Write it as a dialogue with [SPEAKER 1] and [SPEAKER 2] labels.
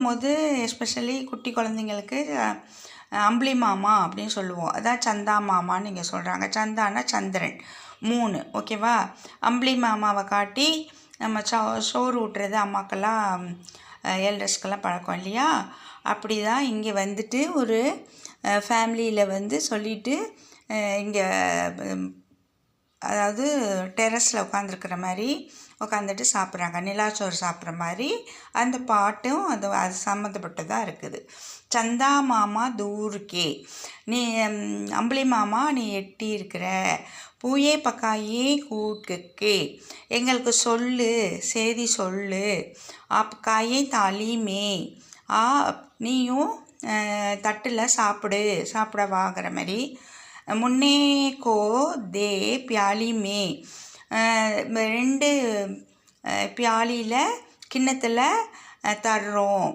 [SPEAKER 1] போது எஸ்பெஷலி குட்டி குழந்தைங்களுக்கு அம்புலி மாமா அப்படின்னு சொல்லுவோம். அதான் சந்தா மாமான்னு இங்கே சொல்கிறாங்க. சந்தானா சந்திரன் 3 ஓகேவா. அம்புலி மாமாவை காட்டி நம்ம சோறு ஊட்டுறது அம்மாக்கெல்லாம் எல்டர்ஸ்க்கெல்லாம் பழக்கம் இல்லையா. அப்படி தான் இங்கே வந்துட்டு ஒரு ஃபேமிலியில் வந்து சொல்லிவிட்டு இங்கே அதாவது டெரஸில் உட்காந்துருக்குற மாதிரி உட்காந்துட்டு சாப்பிட்றாங்க. நிலாச்சோறு சாப்பிட்ற மாதிரி அந்த பாட்டும் அது சம்மந்தப்பட்டதாக இருக்குது. சந்தா மாமா தூருக்கே, நீ அம்புலி மாமா நீ எட்டி இருக்கிற, பூயே பக்காயே கூட்கே, எங்களுக்கு சொல்லு செய்தி சொல்லு, ஆப்காயே தாலிமே, நீயும் தட்டில் சாப்பிட வாங்குற மாதிரி, முன்னே கோ தே பியாலி மே, 2 பியாலியில் கிண்ணத்தில் தர்றோம்,